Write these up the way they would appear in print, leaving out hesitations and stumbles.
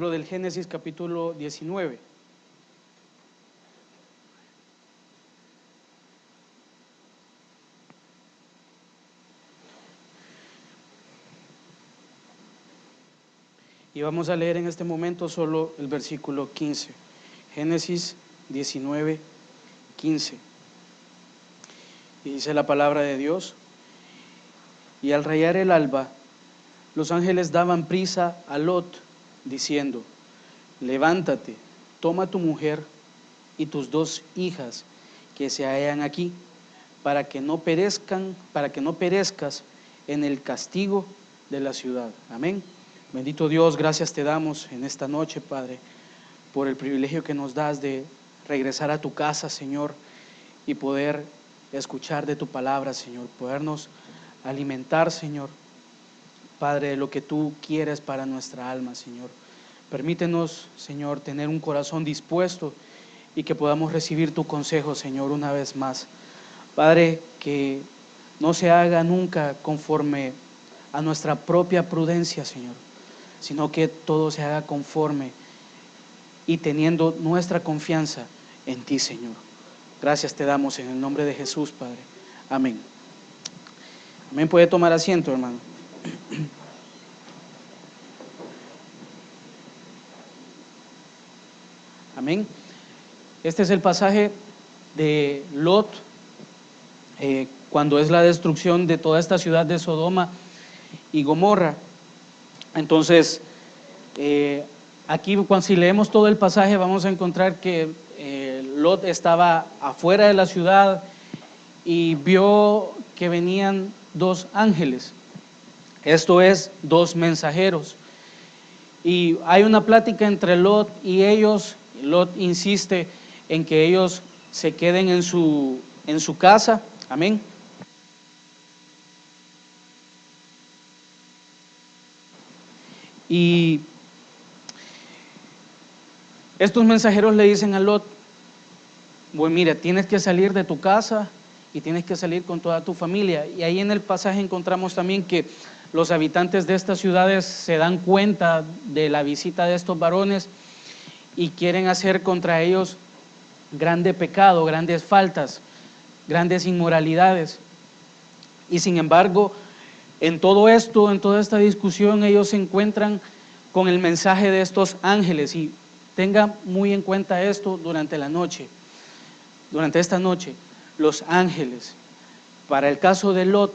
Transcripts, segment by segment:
Libro del Génesis capítulo 19. Y vamos a leer en este momento solo el versículo 15. Génesis 19, 15. Y dice la palabra de Dios: y al rayar el alba, los ángeles daban prisa a Lot, diciendo: levántate, toma tu mujer y tus 2 hijas que se hallan aquí, para que no perezcas en el castigo de la ciudad. Amén. Bendito Dios, gracias te damos en esta noche, Padre, por el privilegio que nos das de regresar a tu casa, Señor, y poder escuchar de tu palabra, Señor, podernos alimentar, Señor, Padre, de lo que tú quieres para nuestra alma, Señor. Permítenos, Señor, tener un corazón dispuesto y que podamos recibir tu consejo, Señor, una vez más. Padre, que no se haga nunca conforme a nuestra propia prudencia, Señor, sino que todo se haga conforme y teniendo nuestra confianza en ti, Señor. Gracias te damos en el nombre de Jesús, Padre. Amén. Amén. Puede tomar asiento, hermano. Amén. Este es el pasaje de Lot, cuando es la destrucción de toda esta ciudad de Sodoma y Gomorra. Entonces, aquí si leemos todo el pasaje vamos a encontrar que Lot estaba afuera de la ciudad y vio que venían 2 ángeles, esto es, 2 mensajeros. Y hay una plática entre Lot y ellos. Lot insiste en que ellos se queden en su casa. Amén. Y estos mensajeros le dicen a Lot: bueno, mira, tienes que salir de tu casa y tienes que salir con toda tu familia. Y ahí en el pasaje encontramos también que los habitantes de estas ciudades se dan cuenta de la visita de estos varones y quieren hacer contra ellos grande pecado, grandes faltas, grandes inmoralidades. Y sin embargo, en todo esto, en toda esta discusión, ellos se encuentran con el mensaje de estos ángeles. Y tenga muy en cuenta esto durante la noche. Durante esta noche, los ángeles, para el caso de Lot,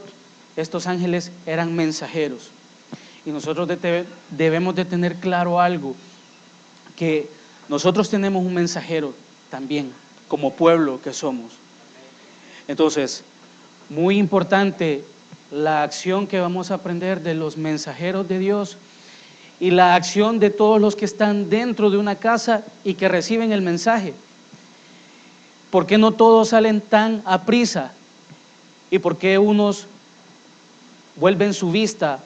estos ángeles eran mensajeros. Y nosotros debemos de tener claro algo, que nosotros tenemos un mensajero también, como pueblo que somos. Entonces, muy importante la acción que vamos a aprender de los mensajeros de Dios y la acción de todos los que están dentro de una casa y que reciben el mensaje. ¿Por qué no todos salen tan aprisa? ¿Y por qué unos vuelven su vista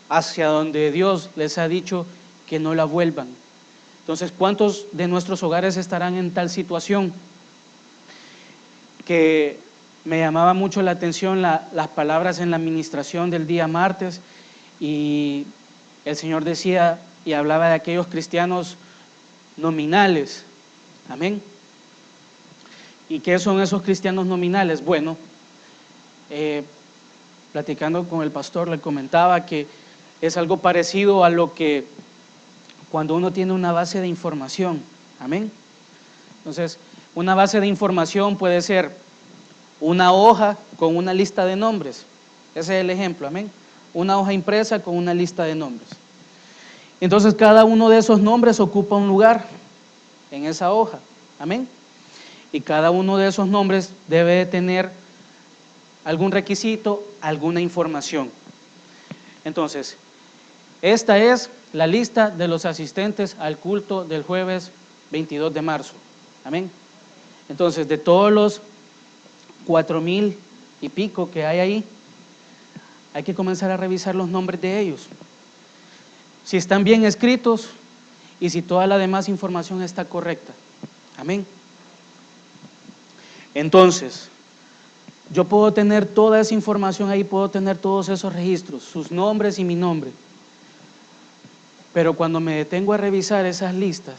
hacia donde Dios les ha dicho que no la vuelvan? Entonces, ¿cuántos de nuestros hogares estarán en tal situación? Que me llamaba mucho la atención las palabras en la administración del día martes, y el Señor decía y hablaba de aquellos cristianos nominales. Amén. ¿Y qué son esos cristianos nominales? Bueno, platicando con el pastor le comentaba que es algo parecido a lo que cuando uno tiene una base de información. Amén. Entonces, una base de información puede ser una hoja con una lista de nombres. Ese es el ejemplo. Amén. Una hoja impresa con una lista de nombres. Entonces, cada uno de esos nombres ocupa un lugar en esa hoja. Amén. Y cada uno de esos nombres debe de tener algún requisito, alguna información. Entonces, esta es la lista de los asistentes al culto del jueves 22 de marzo. Amén. Entonces, de todos los 4,000 y pico que hay ahí, hay que comenzar a revisar los nombres de ellos. Si están bien escritos y si toda la demás información está correcta. Amén. Entonces, yo puedo tener toda esa información ahí, puedo tener todos esos registros, sus nombres y mi nombre. Pero cuando me detengo a revisar esas listas,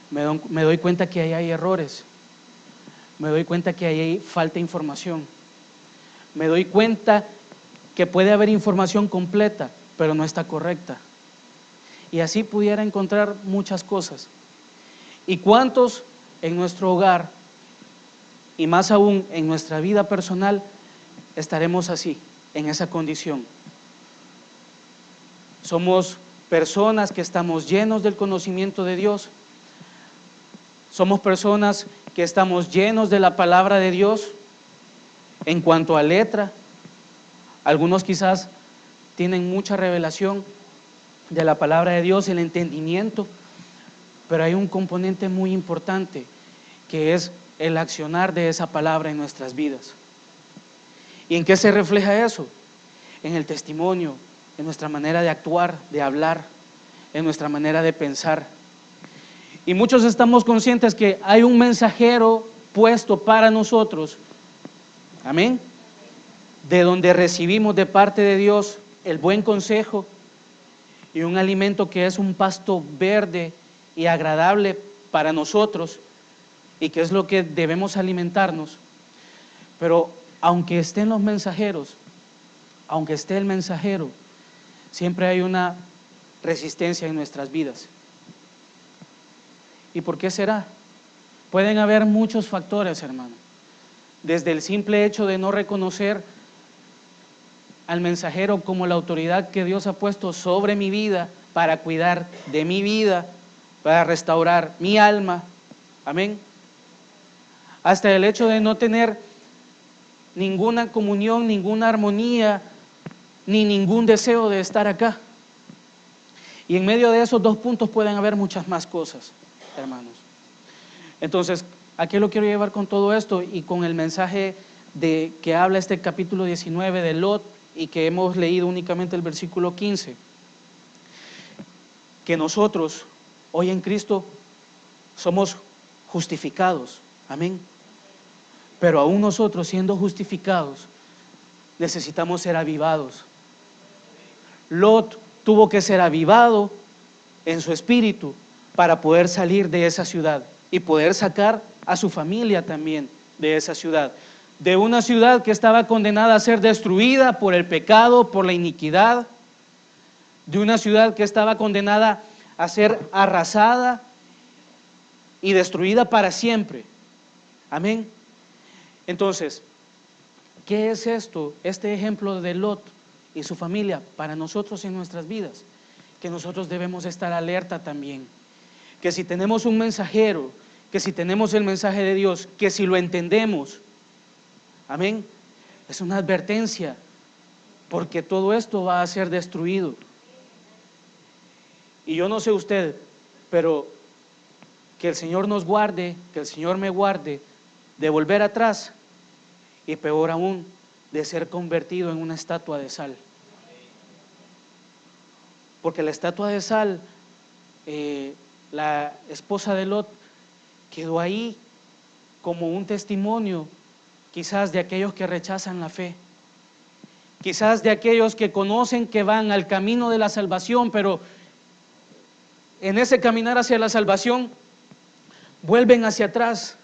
me doy cuenta que ahí hay errores, me doy cuenta que ahí hay falta de información, me doy cuenta que puede haber información completa, pero no está correcta. Y así pudiera encontrar muchas cosas. ¿Y cuántos en nuestro hogar, y más aún en nuestra vida personal, estaremos así, en esa condición? Somos personas que estamos llenos del conocimiento de Dios. Somos personas que estamos llenos de la palabra de Dios en cuanto a letra. Algunos quizás tienen mucha revelación de la palabra de Dios, el entendimiento, pero hay un componente muy importante que es el accionar de esa palabra en nuestras vidas. ¿Y en qué se refleja eso? En el testimonio, en nuestra manera de actuar, de hablar, en nuestra manera de pensar. Y muchos estamos conscientes que hay un mensajero puesto para nosotros, amén, de donde recibimos de parte de Dios el buen consejo y un alimento que es un pasto verde y agradable para nosotros, y que es lo que debemos alimentarnos. Pero aunque estén los mensajeros, aunque esté el mensajero, siempre hay una resistencia en nuestras vidas. ¿Y por qué será? Pueden haber muchos factores, hermano. Desde el simple hecho de no reconocer al mensajero como la autoridad que Dios ha puesto sobre mi vida para cuidar de mi vida, para restaurar mi alma, amén, hasta el hecho de no tener ninguna comunión, ninguna armonía, ni ningún deseo de estar acá. Y en medio de esos dos puntos pueden haber muchas más cosas, hermanos. Entonces, ¿a qué lo quiero llevar con todo esto y con el mensaje de que habla este capítulo 19 de Lot y que hemos leído únicamente el versículo 15? Que nosotros hoy en Cristo somos justificados, amén. Pero aún nosotros siendo justificados necesitamos ser avivados. Lot tuvo que ser avivado en su espíritu para poder salir de esa ciudad y poder sacar a su familia también de esa ciudad, de una ciudad que estaba condenada a ser destruida por el pecado, por la iniquidad, de una ciudad que estaba condenada a ser arrasada y destruida para siempre. Amén. Entonces, ¿qué es esto? Este ejemplo de Lot y su familia para nosotros en nuestras vidas, que nosotros debemos estar alerta también, que si tenemos un mensajero, que si tenemos el mensaje de Dios, que si lo entendemos, amén, es una advertencia, porque todo esto va a ser destruido. Y yo no sé usted, pero que el Señor nos guarde, que el Señor me guarde de volver atrás y peor aún, de ser convertido en una estatua de sal. Porque la estatua de sal, la esposa de Lot, quedó ahí como un testimonio, quizás de aquellos que rechazan la fe, quizás de aquellos que conocen que van al camino de la salvación, pero en ese caminar hacia la salvación vuelven hacia atrás.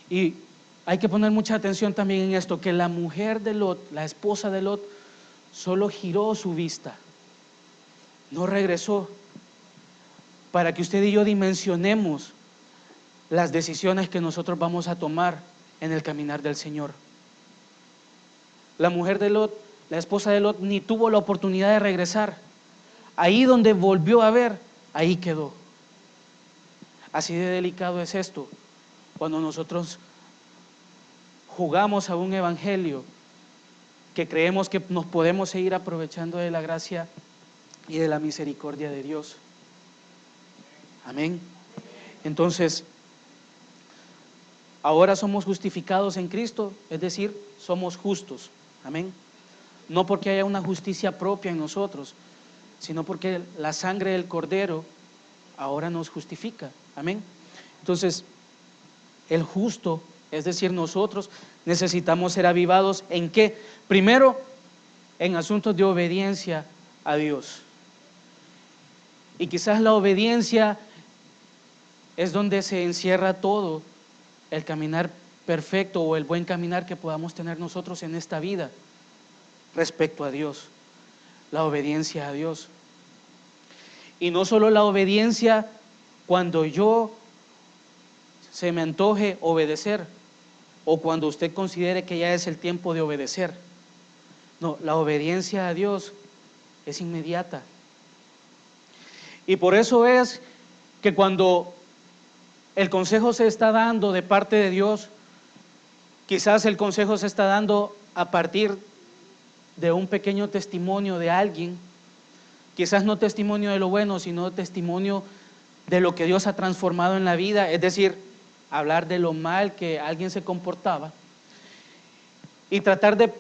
Y hay que poner mucha atención también en esto, que la mujer de Lot, la esposa de Lot, solo giró su vista, no regresó, para que usted y yo dimensionemos las decisiones que nosotros vamos a tomar en el caminar del Señor. La mujer de Lot, la esposa de Lot, ni tuvo la oportunidad de regresar. Ahí donde volvió a ver, ahí quedó. Así de delicado es esto, cuando nosotros jugamos a un evangelio que creemos que nos podemos seguir aprovechando de la gracia y de la misericordia de Dios. Amén. Entonces, ahora somos justificados en Cristo, es decir, somos justos. Amén. No porque haya una justicia propia en nosotros, sino porque la sangre del Cordero ahora nos justifica. Amén. Entonces, el justo, es decir, nosotros necesitamos ser avivados ¿en qué? Primero, en asuntos de obediencia a Dios. Y quizás la obediencia es donde se encierra todo el caminar perfecto o el buen caminar que podamos tener nosotros en esta vida respecto a Dios, la obediencia a Dios. Y no solo la obediencia cuando yo se me antoje obedecer o cuando usted considere que ya es el tiempo de obedecer. No, la obediencia a Dios es inmediata. Y por eso es que cuando el consejo se está dando de parte de Dios, quizás el consejo se está dando a partir de un pequeño testimonio de alguien, quizás no testimonio de lo bueno, sino testimonio de lo que Dios ha transformado en la vida, es decir, hablar de lo mal que alguien se comportaba y tratar de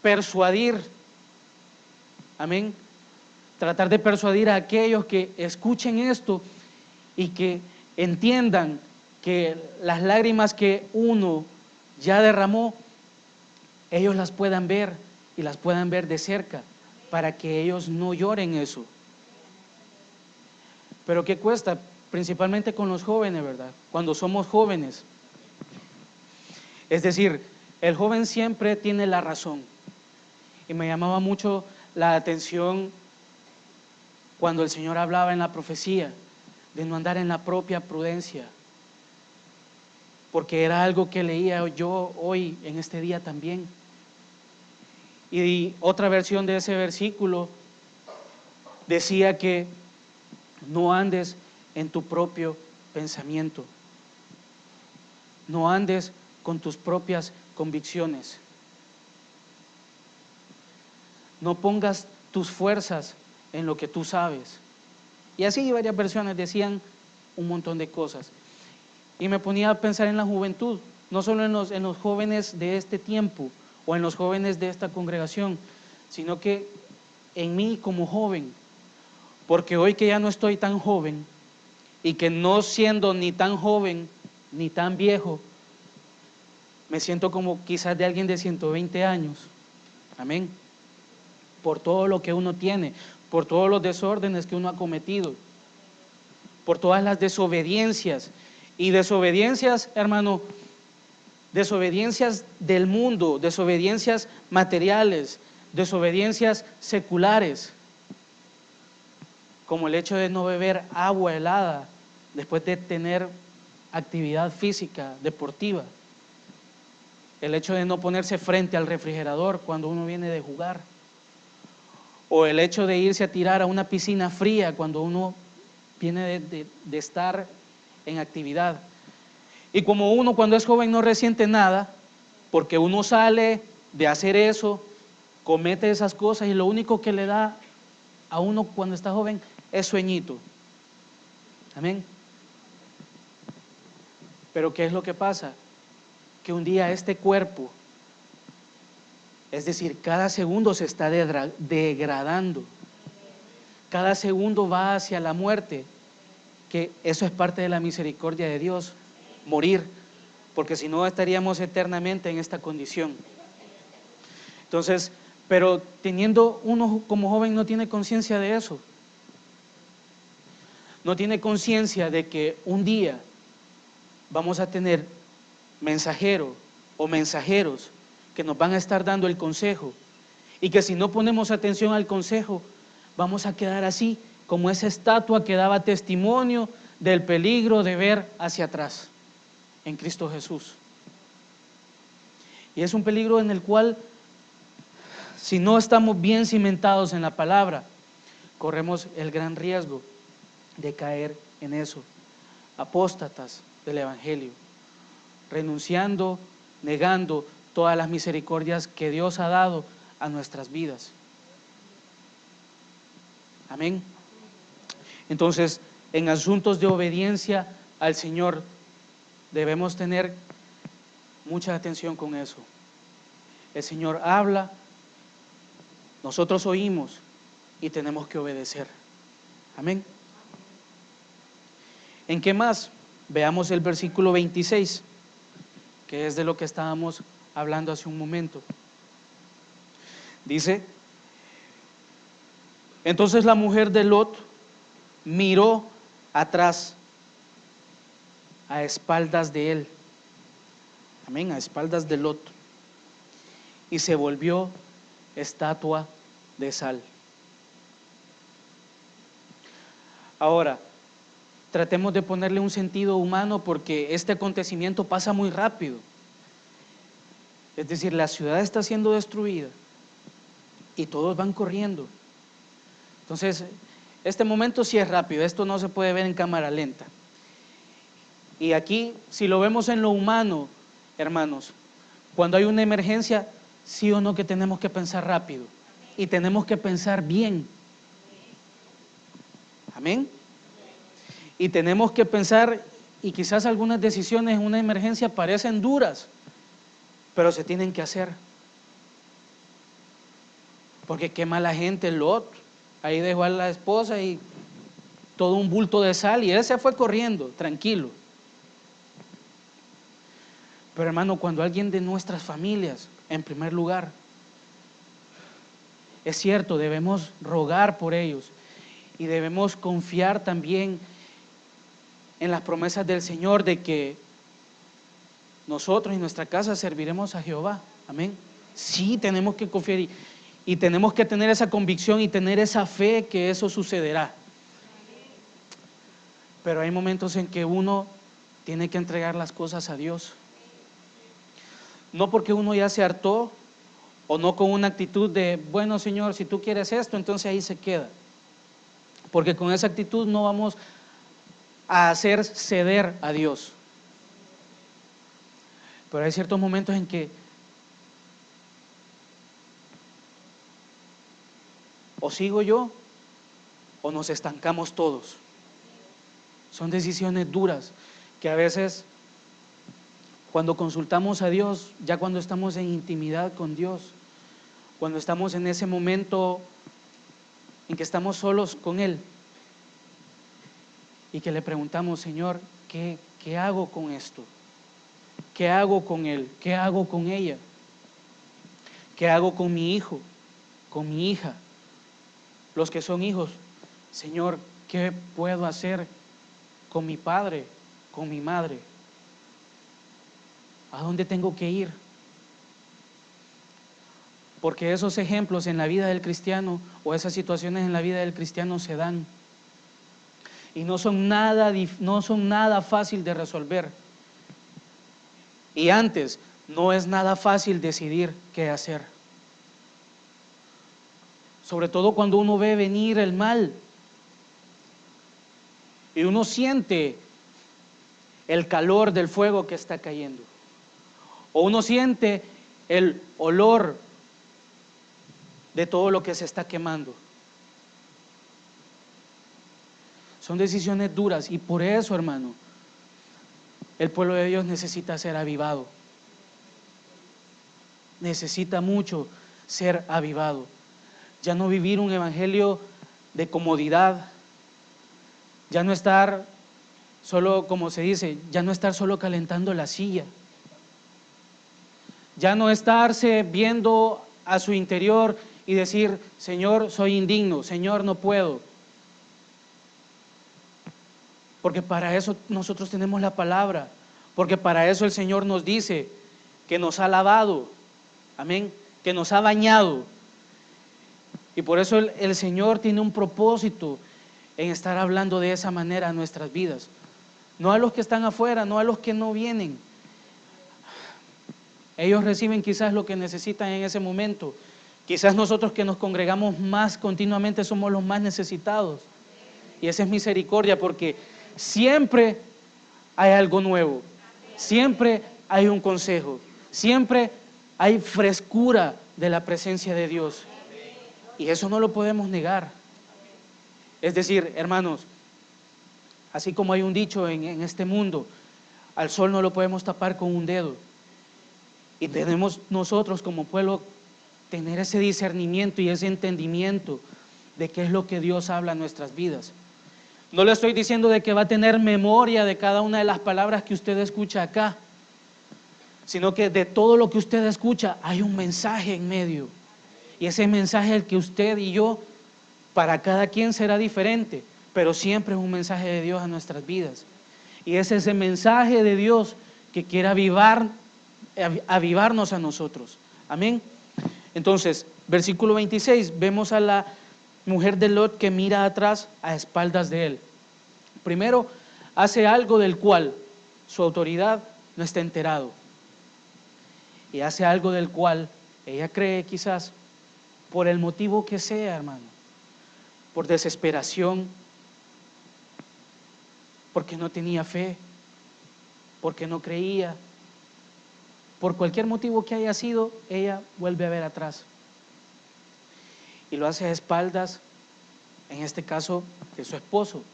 persuadir, amén, tratar de persuadir a aquellos que escuchen esto y que entiendan que las lágrimas que uno ya derramó, ellos las puedan ver y las puedan ver de cerca, para que ellos no lloren eso. Pero ¿qué cuesta? Principalmente con los jóvenes, ¿verdad? Cuando somos jóvenes. Es decir, el joven siempre tiene la razón. Y me llamaba mucho la atención cuando el Señor hablaba en la profecía de no andar en la propia prudencia, porque era algo que leía yo hoy en este día también. Y otra versión de ese versículo decía que no andes en tu propio pensamiento, no andes con tus propias convicciones, no pongas tus fuerzas en lo que tú sabes. Y así varias versiones decían un montón de cosas. Y me ponía a pensar en la juventud, no solo en los jóvenes de este tiempo o en los jóvenes de esta congregación, sino que en mí como joven, porque hoy que ya no estoy tan joven y que no siendo ni tan joven ni tan viejo, me siento como quizás de alguien de 120 años, amén, por todo lo que uno tiene, por todos los desórdenes que uno ha cometido, por todas las desobediencias. Y desobediencias, hermano, desobediencias del mundo, desobediencias materiales, desobediencias seculares, como el hecho de no beber agua helada después de tener actividad física, deportiva, el hecho de no ponerse frente al refrigerador cuando uno viene de jugar, o el hecho de irse a tirar a una piscina fría cuando uno viene de estar en actividad. Y como uno cuando es joven no resiente nada, porque uno sale de hacer eso, comete esas cosas y lo único que le da a uno cuando está joven es sueñito. Amén. Pero ¿qué es lo que pasa? Que un día este cuerpo, es decir, cada segundo se está degradando, cada segundo va hacia la muerte, que eso es parte de la misericordia de Dios, morir, porque si no estaríamos eternamente en esta condición. Entonces, pero teniendo uno como joven no tiene conciencia de eso, no tiene conciencia de que un día vamos a tener mensajero o mensajeros que nos van a estar dando el consejo y que si no ponemos atención al consejo vamos a quedar así como esa estatua que daba testimonio del peligro de ver hacia atrás en Cristo Jesús. Y es un peligro en el cual, si no estamos bien cimentados en la palabra, corremos el gran riesgo de caer en eso, apóstatas del Evangelio, renunciando, negando todas las misericordias que Dios ha dado a nuestras vidas. Amén. Entonces, en asuntos de obediencia al Señor, debemos tener mucha atención con eso. El Señor habla, nosotros oímos y tenemos que obedecer. Amén. ¿En qué más? Veamos el versículo 26, que es de lo que estábamos hablando hace un momento. Dice: entonces la mujer de Lot miró atrás, a espaldas de él. Amén, a espaldas de Lot. Y se volvió estatua de sal. Ahora, tratemos de ponerle un sentido humano porque este acontecimiento pasa muy rápido. Es decir, la ciudad está siendo destruida y todos van corriendo. Entonces, este momento sí es rápido, esto no se puede ver en cámara lenta. Y aquí, si lo vemos en lo humano, hermanos, cuando hay una emergencia, sí o no que tenemos que pensar rápido y tenemos que pensar bien. Amén. Y tenemos que pensar, y quizás algunas decisiones en una emergencia parecen duras, pero se tienen que hacer. Porque qué mala gente Lot, ahí dejó a la esposa y todo un bulto de sal y él se fue corriendo, tranquilo. Pero hermano, cuando alguien de nuestras familias, en primer lugar, es cierto, debemos rogar por ellos y debemos confiar también en las promesas del Señor de que nosotros y nuestra casa serviremos a Jehová. Amén. Sí, tenemos que confiar y tenemos que tener esa convicción y tener esa fe que eso sucederá. Pero hay momentos en que uno tiene que entregar las cosas a Dios. No porque uno ya se hartó o no con una actitud de, bueno Señor, si tú quieres esto, entonces ahí se queda. Porque con esa actitud no vamos a hacer ceder a Dios. Pero hay ciertos momentos en que o sigo yo o nos estancamos todos. Son decisiones duras que a veces cuando consultamos a Dios, ya cuando estamos en intimidad con Dios, cuando estamos en ese momento en que estamos solos con Él y que le preguntamos, Señor, ¿qué hago con esto? ¿Qué hago con él? ¿Qué hago con ella? ¿Qué hago con mi hijo? ¿Con mi hija? Los que son hijos, Señor, ¿qué puedo hacer con mi padre, con mi madre? ¿A dónde tengo que ir? Porque esos ejemplos en la vida del cristiano o esas situaciones en la vida del cristiano se dan y no son nada fácil de resolver. Y antes, no es nada fácil decidir qué hacer. Sobre todo cuando uno ve venir el mal y uno siente el calor del fuego que está cayendo. O uno siente el olor de todo lo que se está quemando. Son decisiones duras y por eso, hermano, el pueblo de Dios necesita ser avivado. Necesita mucho ser avivado. Ya no vivir un evangelio de comodidad. Ya no estar solo, como se dice, ya no estar solo calentando la silla. Ya no estarse viendo a su interior y decir, Señor, soy indigno, Señor, no puedo. Porque para eso nosotros tenemos la palabra, porque para eso el Señor nos dice que nos ha lavado, amén, que nos ha bañado. Y por eso el Señor tiene un propósito en estar hablando de esa manera a nuestras vidas. No a los que están afuera, no a los que no vienen. Ellos reciben quizás lo que necesitan en ese momento. Quizás nosotros que nos congregamos más continuamente somos los más necesitados. Y esa es misericordia porque siempre hay algo nuevo, siempre hay un consejo, siempre hay frescura de la presencia de Dios. Y eso no lo podemos negar. Es decir, hermanos, así como hay un dicho en este mundo, al sol no lo podemos tapar con un dedo. Y tenemos nosotros como pueblo tener ese discernimiento y ese entendimiento de qué es lo que Dios habla en nuestras vidas. No le estoy diciendo de que va a tener memoria de cada una de las palabras que usted escucha acá, sino que de todo lo que usted escucha hay un mensaje en medio. Y ese mensaje el que usted y yo, para cada quien será diferente, pero siempre es un mensaje de Dios a nuestras vidas. Y es ese mensaje de Dios que quiere avivarnos a nosotros. Amén. Entonces, versículo 26, vemos a la mujer de Lot que mira atrás a espaldas de él. Primero, hace algo del cual su autoridad no está enterado. Y hace algo del cual ella cree, quizás, por el motivo que sea, hermano, por desesperación, porque no tenía fe, porque no creía, por cualquier motivo que haya sido, ella vuelve a ver atrás. Y lo hace a espaldas, en este caso, de su esposo,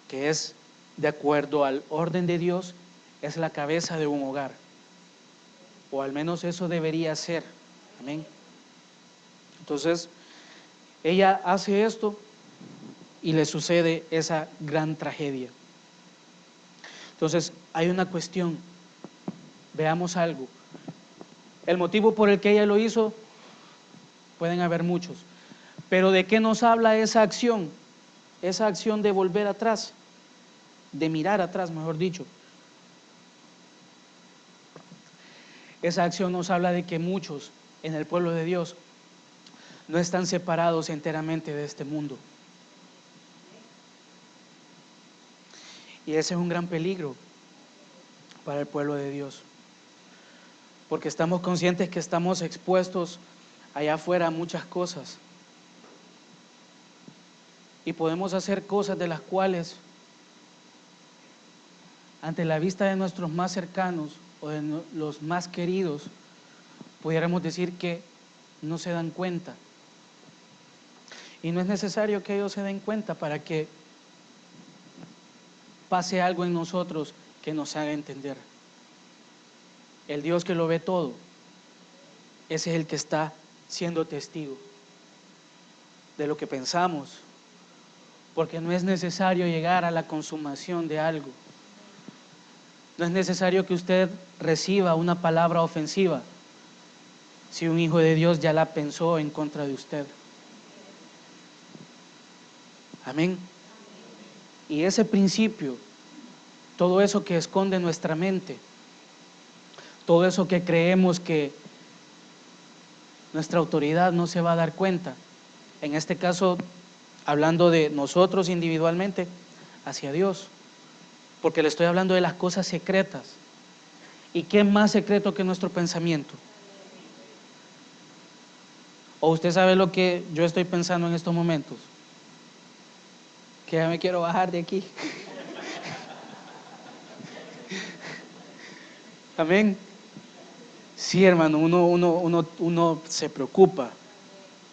que es, de acuerdo al orden de Dios, es la cabeza de un hogar. O al menos eso debería ser. Amén. Entonces, ella hace esto y le sucede esa gran tragedia. Entonces, hay una cuestión. Veamos algo. El motivo por el que ella lo hizo, pueden haber muchos. Pero ¿de qué nos habla esa acción? Esa acción de volver atrás, de mirar atrás, mejor dicho. Esa acción nos habla de que muchos en el pueblo de Dios no están separados enteramente de este mundo. Y ese es un gran peligro para el pueblo de Dios. Porque estamos conscientes que estamos expuestos allá afuera a muchas cosas. Y podemos hacer cosas de las cuales, ante la vista de nuestros más cercanos o de los más queridos, pudiéramos decir que no se dan cuenta. Y no es necesario que ellos se den cuenta para que pase algo en nosotros que nos haga entender. El Dios que lo ve todo, ese es el que está siendo testigo de lo que pensamos, porque no es necesario llegar a la consumación de algo. No es necesario que usted reciba una palabra ofensiva si un hijo de Dios ya la pensó en contra de usted. Amén. Y ese principio, todo eso que esconde nuestra mente, todo eso que creemos que nuestra autoridad no se va a dar cuenta, en este caso, hablando de nosotros individualmente, hacia Dios, porque le estoy hablando de las cosas secretas. ¿Y qué más secreto que nuestro pensamiento? ¿O usted sabe lo que yo estoy pensando en estos momentos? Que ya me quiero bajar de aquí. Amén. Sí, hermano, uno se preocupa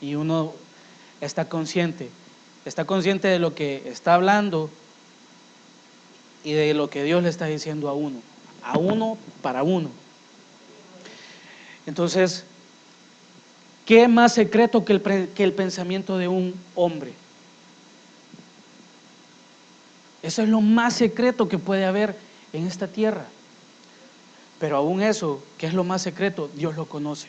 y uno está consciente de lo que está hablando y de lo que Dios le está diciendo a uno para uno. Entonces, ¿qué más secreto que el pensamiento de un hombre? Eso es lo más secreto que puede haber en esta tierra. Pero aún eso, que es lo más secreto, Dios lo conoce.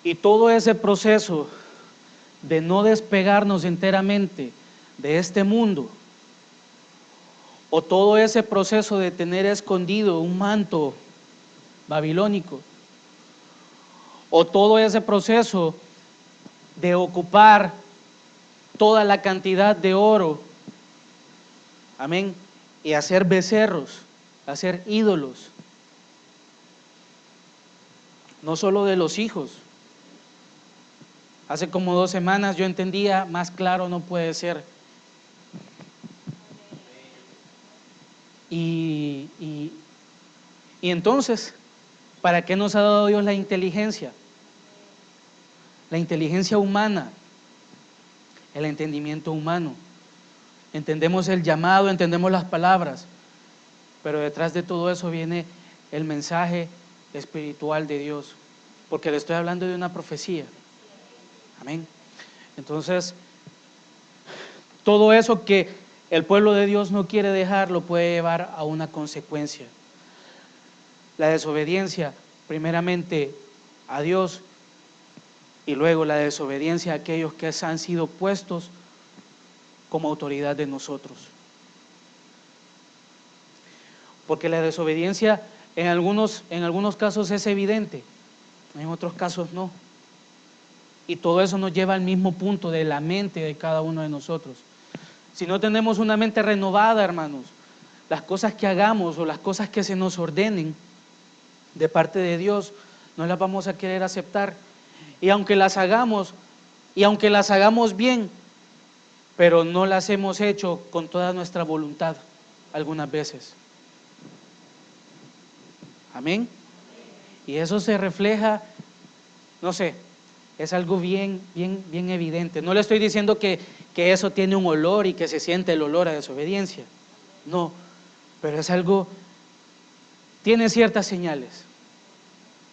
Y todo ese proceso de no despegarnos enteramente de este mundo, o todo ese proceso de tener escondido un manto babilónico, o todo ese proceso de ocupar toda la cantidad de oro, amén, y hacer becerros, hacer ídolos, no solo de los hijos. Hace como 2 semanas yo entendía, más claro no puede ser. Y entonces, ¿para qué nos ha dado Dios la inteligencia? La inteligencia humana, el entendimiento humano. Entendemos el llamado, entendemos las palabras, pero detrás de todo eso viene el mensaje espiritual de Dios, porque le estoy hablando de una profecía. Amén. Entonces, todo eso que el pueblo de Dios no quiere dejar lo puede llevar a una consecuencia. La desobediencia, primeramente a Dios, y luego la desobediencia a aquellos que han sido puestos como autoridad de nosotros. Porque la desobediencia en algunos casos es evidente, en otros casos no. Y todo eso nos lleva al mismo punto de la mente de cada uno de nosotros. Si no tenemos una mente renovada, hermanos, las cosas que hagamos o las cosas que se nos ordenen de parte de Dios, no las vamos a querer aceptar. Y aunque las hagamos bien, pero no las hemos hecho con toda nuestra voluntad algunas veces. Amén. Y eso se refleja, no sé, es algo bien evidente. No le estoy diciendo que eso tiene un olor y que se siente el olor a desobediencia. No, pero es algo, tiene ciertas señales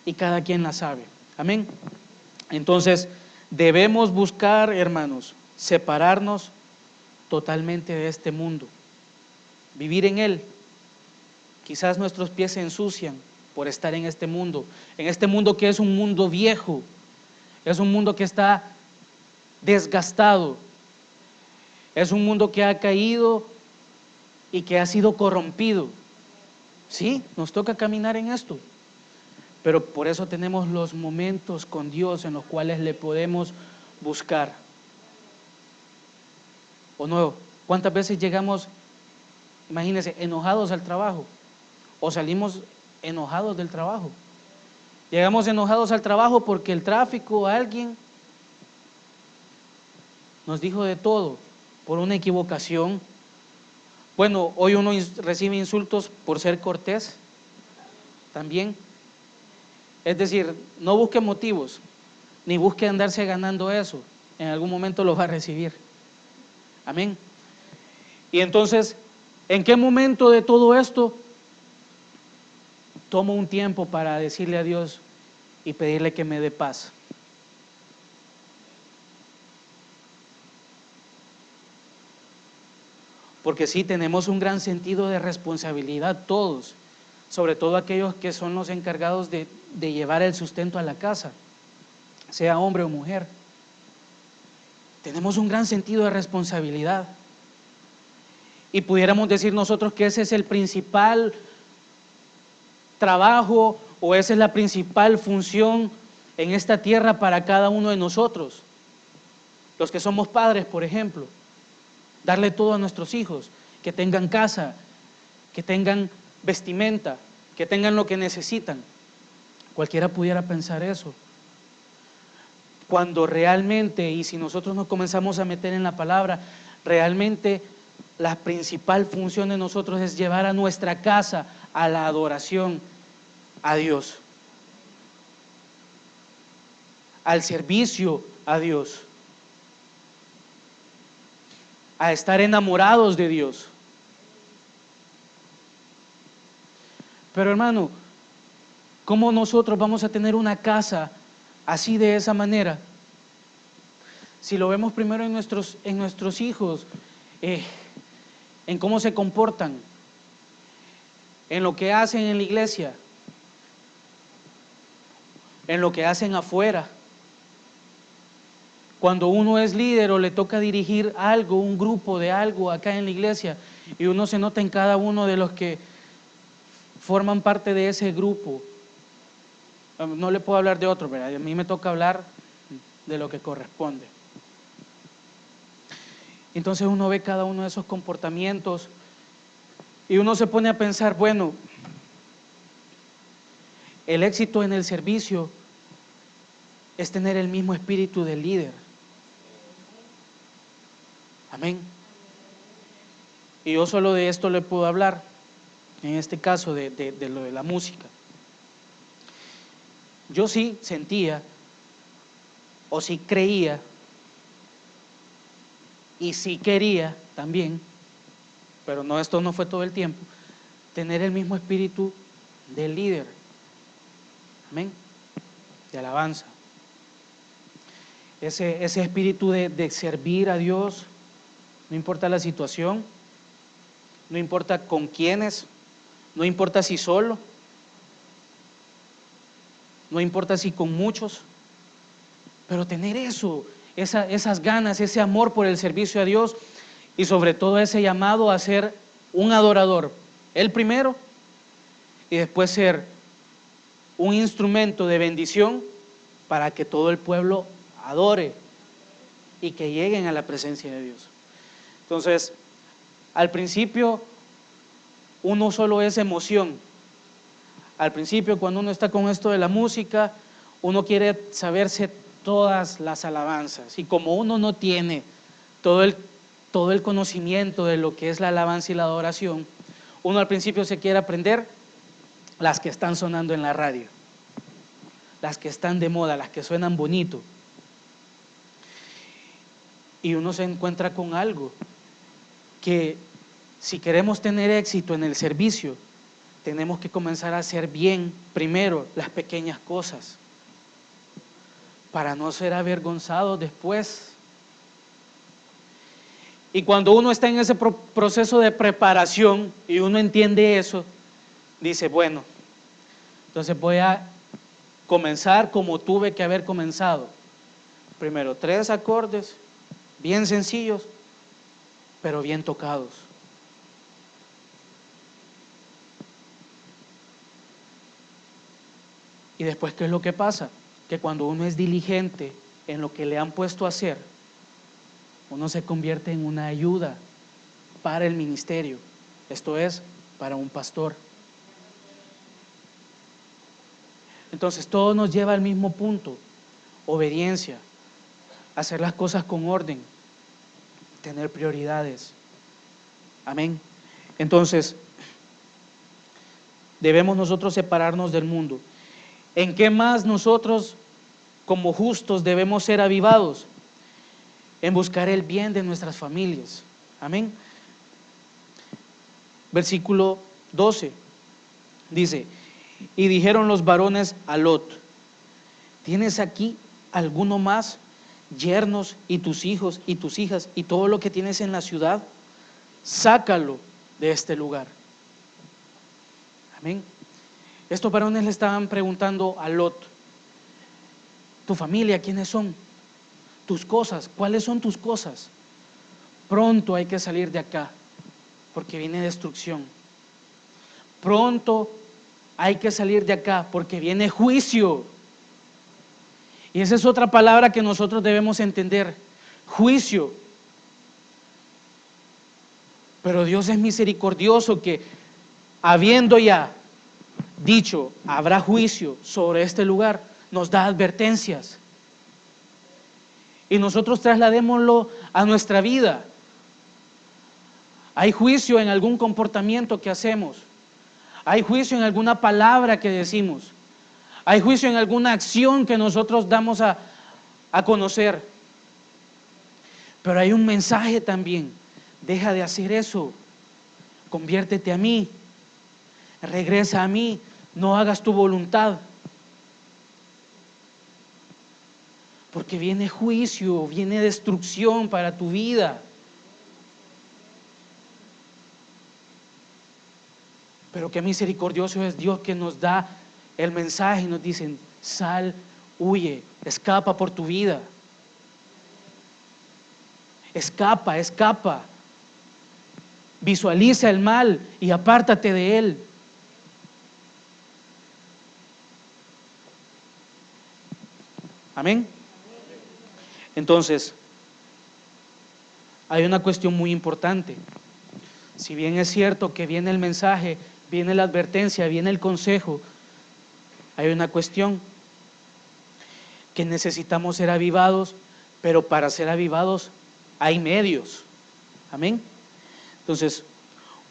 y cada quien las sabe. Amén. Entonces, debemos buscar, hermanos, separarnos totalmente de este mundo, vivir en él. Quizás nuestros pies se ensucian por estar en este mundo que es un mundo viejo, es un mundo que está desgastado, es un mundo que ha caído y que ha sido corrompido. Sí, nos toca caminar en esto, pero por eso tenemos los momentos con Dios en los cuales le podemos buscar. ¿O no? ¿Cuántas veces llegamos, imagínense, enojados al trabajo? ¿O salimos enojados del trabajo? Llegamos enojados al trabajo porque el tráfico, alguien nos dijo de todo por una equivocación. Bueno, hoy uno recibe insultos por ser cortés también. Es decir, no busque motivos, ni busque andarse ganando eso. En algún momento lo va a recibir. Amén. Y entonces, ¿en qué momento de todo esto tomo un tiempo para decirle a Dios y pedirle que me dé paz? Porque sí, tenemos un gran sentido de responsabilidad todos, sobre todo aquellos que son los encargados de llevar el sustento a la casa, sea hombre o mujer. Tenemos un gran sentido de responsabilidad. Y pudiéramos decir nosotros que ese es el principal trabajo o esa es la principal función en esta tierra para cada uno de nosotros. Los que somos padres, por ejemplo, darle todo a nuestros hijos, que tengan casa, que tengan vestimenta, que tengan lo que necesitan. Cualquiera pudiera pensar eso. Cuando realmente, y si nosotros nos comenzamos a meter en la palabra, realmente la principal función de nosotros es llevar a nuestra casa a la adoración a Dios, al servicio a Dios, a estar enamorados de Dios. Pero hermano, ¿cómo nosotros vamos a tener una casa así de esa manera? Si lo vemos primero en nuestros hijos, en cómo se comportan, en lo que hacen en la iglesia, en lo que hacen afuera. Cuando uno es líder o le toca dirigir algo, un grupo de algo acá en la iglesia, y uno se nota en cada uno de los que forman parte de ese grupo. No le puedo hablar de otro, ¿verdad? A mí me toca hablar de lo que corresponde. Entonces uno ve cada uno de esos comportamientos y uno se pone a pensar, bueno, el éxito en el servicio es tener el mismo espíritu del líder. Amén. Y yo solo de esto le puedo hablar, en este caso de lo de la música. Yo sí sentía, o sí creía, y sí quería también, pero no, esto no fue todo el tiempo, tener el mismo espíritu del líder. Amén. De alabanza. Ese espíritu de servir a Dios, no importa la situación, no importa con quiénes, no importa si solo, no importa si con muchos, pero tener eso, esas ganas, ese amor por el servicio a Dios. y sobre todo ese llamado a ser un adorador, el primero, y después ser un instrumento de bendición para que todo el pueblo adore y que lleguen a la presencia de Dios. Entonces, al principio uno solo es emoción. Al principio, cuando uno está con esto de la música, uno quiere saberse todas las alabanzas, y como uno no tiene todo el conocimiento de lo que es la alabanza y la adoración, uno al principio se quiere aprender las que están sonando en la radio, las que están de moda, las que suenan bonito, y uno se encuentra con algo que, si queremos tener éxito en el servicio, tenemos que comenzar a hacer bien primero las pequeñas cosas, para no ser avergonzados después. Y cuando uno está en ese proceso de preparación y uno entiende eso, dice, bueno, entonces voy a comenzar como tuve que haber comenzado. Primero 3 acordes, bien sencillos, pero bien tocados. Y después, ¿qué es lo que pasa? Que cuando uno es diligente en lo que le han puesto a hacer, uno se convierte en una ayuda para el ministerio, esto es, para un pastor. Entonces, todo nos lleva al mismo punto: obediencia, hacer las cosas con orden, tener prioridades. Amén. Entonces, debemos nosotros separarnos del mundo. ¿En qué más nosotros, como justos, debemos ser avivados? En buscar el bien de nuestras familias. Amén. Versículo 12 dice: y dijeron los varones a Lot: ¿tienes aquí alguno más, yernos y tus hijos y tus hijas y todo lo que tienes en la ciudad? Sácalo de este lugar. Amén. Estos varones le estaban preguntando a Lot: ¿tu familia quiénes son? ¿Tus cosas? ¿Cuáles son tus cosas? Pronto hay que salir de acá, porque viene destrucción. Pronto hay que salir de acá, porque viene juicio. Y esa es otra palabra que nosotros debemos entender: juicio. Pero Dios es misericordioso, que habiendo ya dicho habrá juicio sobre este lugar, nos da advertencias. Y nosotros trasladémoslo a nuestra vida. Hay juicio en algún comportamiento que hacemos. Hay juicio en alguna palabra que decimos. Hay juicio en alguna acción que nosotros damos a conocer. Pero hay un mensaje también: deja de hacer eso, conviértete a mí, regresa a mí, no hagas tu voluntad. Porque viene juicio, viene destrucción para tu vida. Pero qué misericordioso es Dios, que nos da el mensaje y nos dicen: sal, huye, escapa por tu vida. Escapa, escapa. Visualiza el mal y apártate de él. Amén. Entonces, hay una cuestión muy importante. Si bien es cierto que viene el mensaje, viene la advertencia, viene el consejo, hay una cuestión: que necesitamos ser avivados, pero para ser avivados hay medios. Amén. Entonces,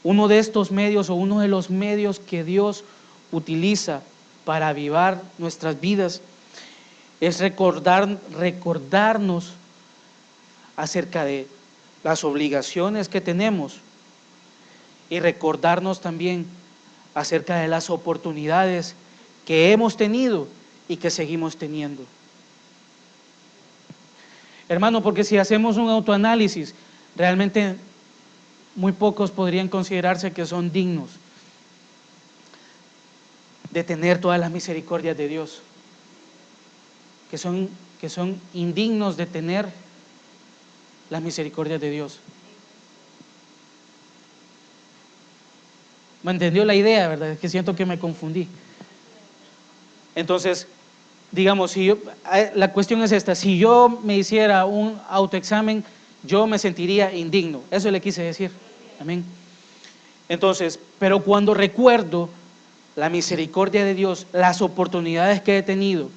uno de estos medios, o uno de los medios que Dios utiliza para avivar nuestras vidas, es recordarnos acerca de las obligaciones que tenemos, y recordarnos también acerca de las oportunidades que hemos tenido y que seguimos teniendo. Hermano, porque si hacemos un autoanálisis, realmente muy pocos podrían considerarse que son dignos de tener todas las misericordias de Dios, que son indignos de tener las misericordias de Dios. ¿Me entendió la idea, verdad? Es que siento que me confundí. Entonces, digamos, la cuestión es esta: si yo me hiciera un autoexamen, yo me sentiría indigno. Eso le quise decir. Amén. Entonces, pero cuando recuerdo la misericordia de Dios, las oportunidades que he tenido,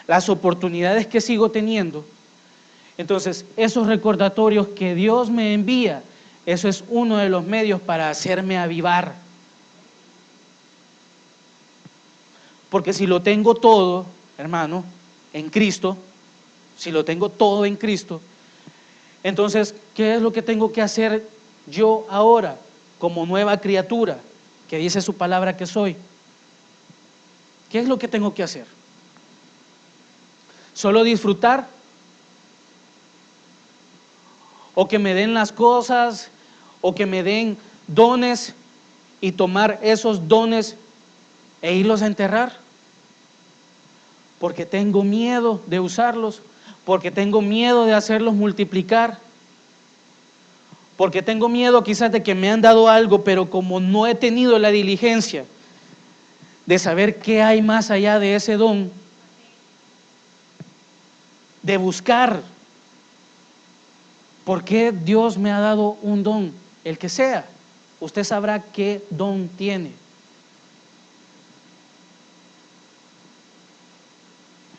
las oportunidades que sigo teniendo, entonces esos recordatorios que Dios me envía, eso es uno de los medios para hacerme avivar. Porque si lo tengo todo, hermano, en Cristo, si lo tengo todo en Cristo, entonces, ¿qué es lo que tengo que hacer yo ahora como nueva criatura que dice su palabra que soy? ¿Qué es lo que tengo que hacer? ¿Solo disfrutar? ¿O que me den las cosas? ¿O que me den dones y tomar esos dones e irlos a enterrar? Porque tengo miedo de usarlos, porque tengo miedo de hacerlos multiplicar, porque tengo miedo quizás de que me han dado algo, pero como no he tenido la diligencia de saber qué hay más allá de ese don, de buscar por qué Dios me ha dado un don, el que sea, usted sabrá qué don tiene.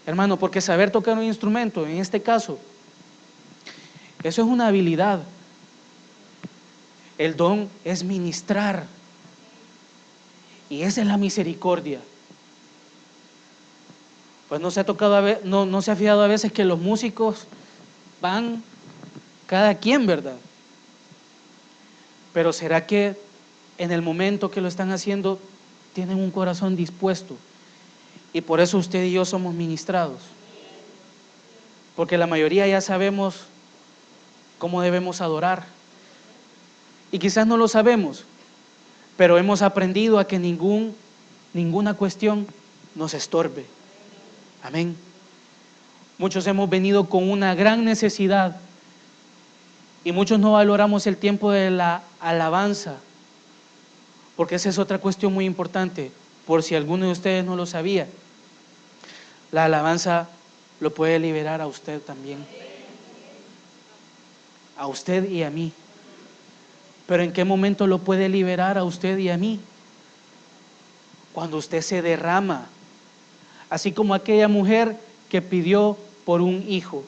Hermano, porque saber tocar un instrumento, en este caso, eso es una habilidad. El don es ministrar. Y esa es la misericordia. Pues no se ha fijado a veces que los músicos van cada quien, ¿verdad? Pero ¿será que en el momento que lo están haciendo tienen un corazón dispuesto? Y por eso usted y yo somos ministrados. Porque la mayoría ya sabemos cómo debemos adorar. Y quizás no lo sabemos, pero hemos aprendido a que ninguna cuestión nos estorbe. Amén. Muchos hemos venido con una gran necesidad y muchos no valoramos el tiempo de la alabanza, porque esa es otra cuestión muy importante, por si alguno de ustedes no lo sabía. La alabanza lo puede liberar a usted también, a usted y a mí. Pero ¿en qué momento lo puede liberar a usted y a mí? Cuando usted se derrama, así como aquella mujer que pidió por un hijo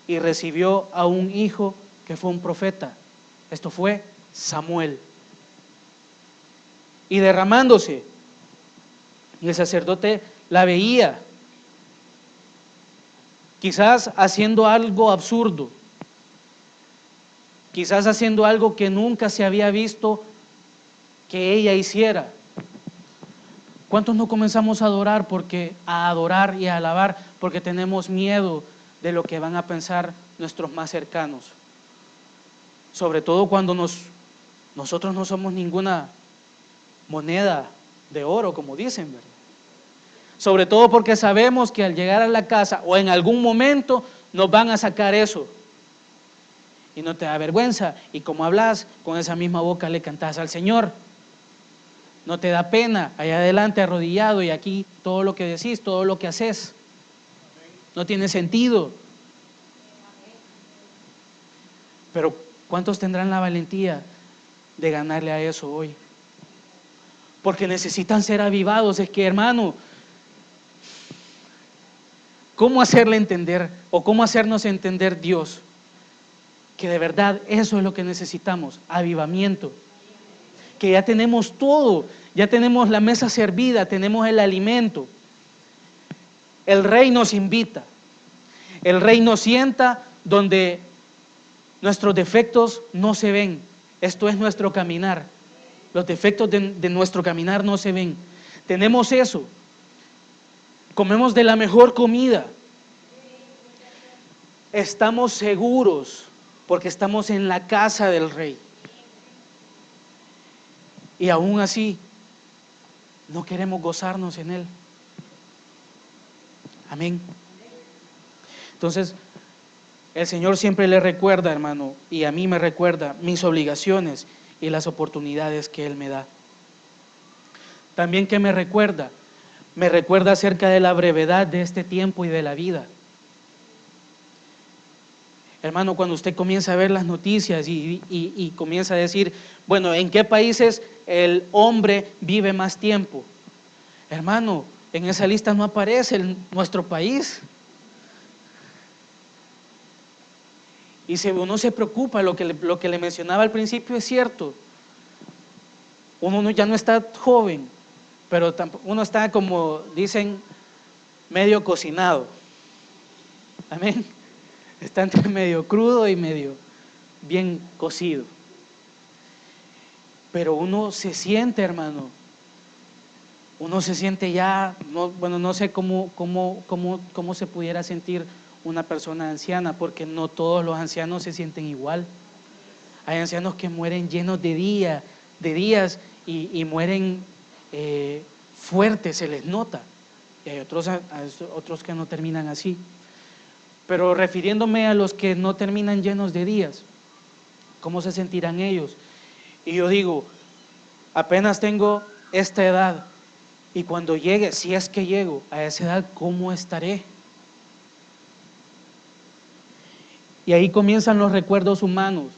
y recibió a un hijo que fue un profeta. Esto fue Samuel. Y derramándose, y el sacerdote la veía, quizás haciendo algo absurdo, quizás haciendo algo que nunca se había visto que ella hiciera. ¿Cuántos no comenzamos a adorar y a alabar porque tenemos miedo de lo que van a pensar nuestros más cercanos? Sobre todo cuando nosotros no somos ninguna moneda de oro, como dicen, ¿verdad? Sobre todo porque sabemos que al llegar a la casa o en algún momento nos van a sacar eso. Y no te da vergüenza. Y como hablas, con esa misma boca le cantás al Señor. No te da pena, allá adelante arrodillado, y aquí todo lo que decís, todo lo que haces, no tiene sentido. Pero ¿cuántos tendrán la valentía de ganarle a eso hoy? Porque necesitan ser avivados. Es que, hermano, ¿cómo hacerle entender o cómo hacernos entender Dios que de verdad eso es lo que necesitamos? Avivamiento. Que ya tenemos todo, ya tenemos la mesa servida, tenemos el alimento. El Rey nos invita, el Rey nos sienta donde nuestros defectos no se ven. Esto es nuestro caminar. Los defectos de nuestro caminar no se ven. Tenemos eso. Comemos de la mejor comida. Estamos seguros porque estamos en la casa del Rey. Y aún así, no queremos gozarnos en Él. Amén. Entonces, el Señor siempre le recuerda, hermano, y a mí me recuerda mis obligaciones y las oportunidades que Él me da. También, ¿qué me recuerda? Me recuerda acerca de la brevedad de este tiempo y de la vida. Hermano, cuando usted comienza a ver las noticias y comienza a decir, bueno, ¿en qué países el hombre vive más tiempo? Hermano, en esa lista no aparece nuestro país. Y si uno se preocupa, lo que le mencionaba al principio es cierto. Uno ya no está joven, pero uno está, como dicen, medio cocinado. Amén. Está entre medio crudo y medio bien cocido. Pero uno se siente, hermano, uno se siente ya, no sé cómo se pudiera sentir una persona anciana, porque no todos los ancianos se sienten igual. Hay ancianos que mueren llenos de días y mueren fuertes, se les nota. Y hay otros que no terminan así. Pero refiriéndome a los que no terminan llenos de días, ¿cómo se sentirán ellos? Y yo digo, apenas tengo esta edad, y cuando llegue, si es que llego a esa edad, ¿cómo estaré? Y ahí comienzan los recuerdos humanos.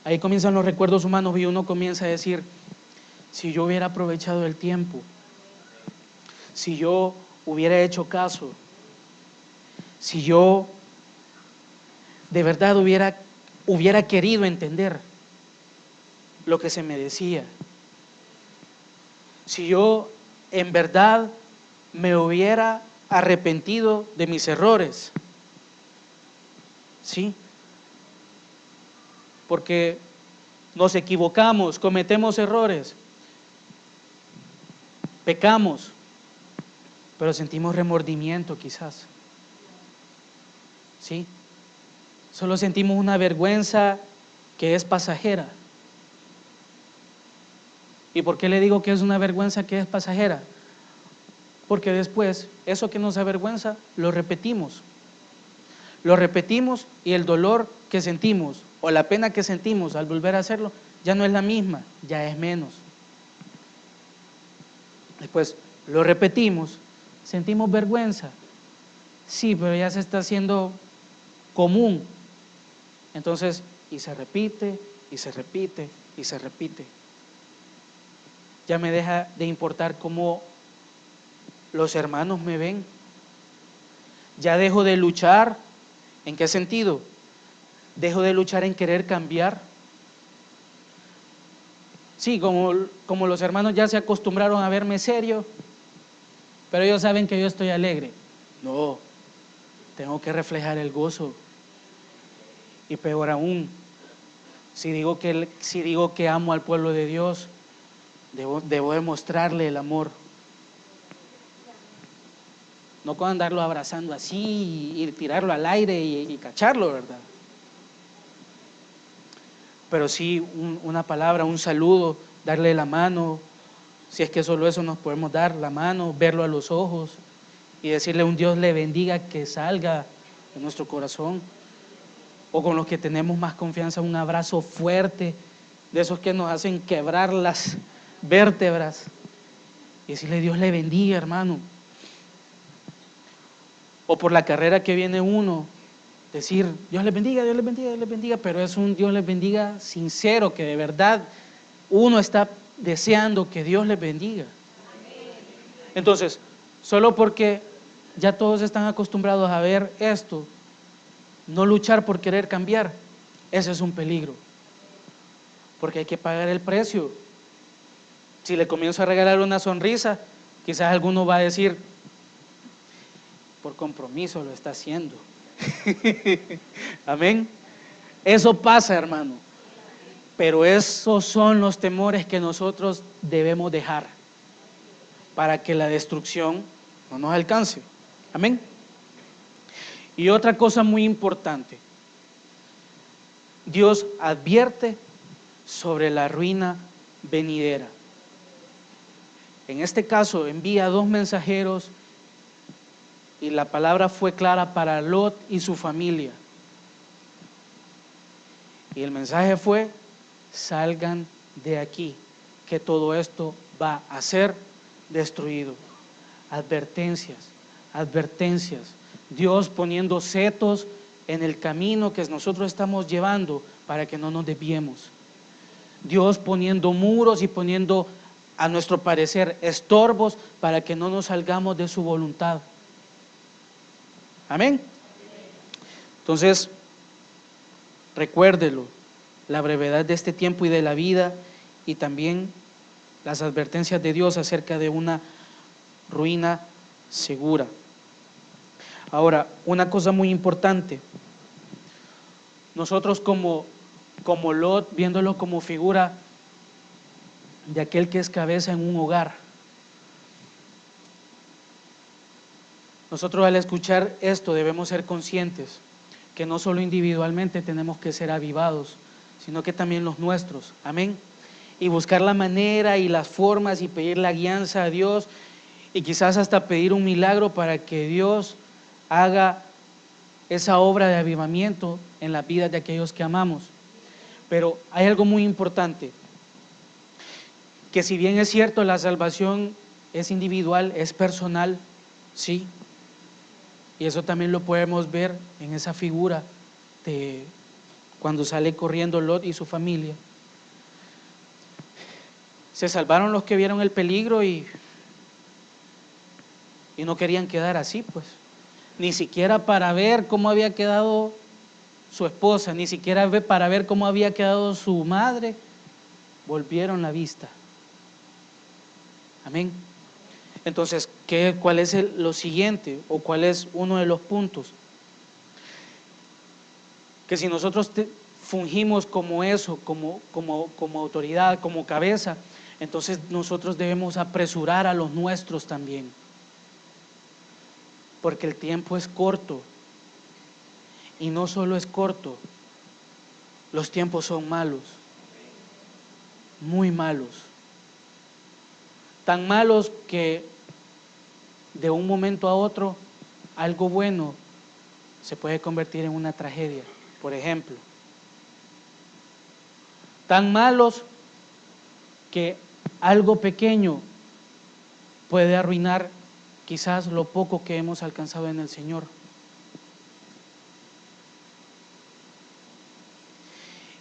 Ahí comienzan los recuerdos humanos y uno comienza a decir, si yo hubiera aprovechado el tiempo, si yo hubiera hecho caso, si yo de verdad hubiera querido entender lo que se me decía, si yo en verdad me hubiera arrepentido de mis errores, ¿sí? Porque nos equivocamos, cometemos errores, pecamos, pero sentimos remordimiento quizás, ¿sí? Solo sentimos una vergüenza que es pasajera. ¿Y por qué le digo que es una vergüenza que es pasajera? Porque después, eso que nos avergüenza, lo repetimos. Lo repetimos y el dolor que sentimos o la pena que sentimos al volver a hacerlo ya no es la misma, ya es menos. Después lo repetimos, sentimos vergüenza. Sí, pero ya se está haciendo común. Entonces, y se repite, y se repite, y se repite. Ya me deja de importar cómo los hermanos me ven. Ya dejo de luchar. ¿En qué sentido? Dejo de luchar en querer cambiar. Sí, como los hermanos ya se acostumbraron a verme serio, pero ellos saben que yo estoy alegre. No, tengo que reflejar el gozo. Y peor aún, si digo que amo al pueblo de Dios, debo demostrarle el amor. No con andarlo abrazando así y tirarlo al aire y cacharlo, ¿verdad? Pero sí una palabra, un saludo, darle la mano, si es que solo eso nos podemos dar, la mano, verlo a los ojos y decirle un Dios le bendiga que salga de nuestro corazón. O con los que tenemos más confianza, un abrazo fuerte, de esos que nos hacen quebrar las vértebras y decirle Dios le bendiga, hermano. O por la carrera que viene uno, decir Dios les bendiga, Dios les bendiga, Dios les bendiga, pero es un Dios les bendiga sincero, que de verdad uno está deseando que Dios les bendiga. Entonces, solo porque ya todos están acostumbrados a ver esto, no luchar por querer cambiar, ese es un peligro, porque hay que pagar el precio. Si le comienzo a regalar una sonrisa, quizás alguno va a decir, por compromiso lo está haciendo. Amén. Eso pasa, hermano. Pero esos son los temores que nosotros debemos dejar para que la destrucción no nos alcance. Amén. Y otra cosa muy importante, Dios advierte sobre la ruina venidera. En este caso envía 2 mensajeros y la palabra fue clara para Lot y su familia. Y el mensaje fue, salgan de aquí, que todo esto va a ser destruido. Advertencias, advertencias. Dios poniendo setos en el camino que nosotros estamos llevando para que no nos desviemos. Dios poniendo muros y poniendo, a nuestro parecer, estorbos para que no nos salgamos de su voluntad. Amén. Entonces, recuérdelo, la brevedad de este tiempo y de la vida, y también las advertencias de Dios acerca de una ruina segura. Ahora, una cosa muy importante, nosotros como Lot, viéndolo como figura de aquel que es cabeza en un hogar, nosotros al escuchar esto debemos ser conscientes que no solo individualmente tenemos que ser avivados, sino que también los nuestros, amén, y buscar la manera y las formas y pedir la guianza a Dios, y quizás hasta pedir un milagro para que Dios haga esa obra de avivamiento en las vidas de aquellos que amamos. Pero hay algo muy importante, que si bien es cierto la salvación es individual, es personal, sí, y eso también lo podemos ver en esa figura de cuando sale corriendo Lot y su familia. Se salvaron los que vieron el peligro y no querían quedar así, pues. Ni siquiera para ver cómo había quedado su esposa, ni siquiera para ver cómo había quedado su madre, volvieron la vista. Amén. Entonces, ¿cuál es lo siguiente? ¿O cuál es uno de los puntos? Que si nosotros fungimos como eso, como autoridad, como cabeza, entonces nosotros debemos apresurar a los nuestros también. Porque el tiempo es corto. Y no solo es corto, los tiempos son malos. Muy malos. Tan malos que de un momento a otro algo bueno se puede convertir en una tragedia, por ejemplo. Tan malos que algo pequeño puede arruinar quizás lo poco que hemos alcanzado en el Señor.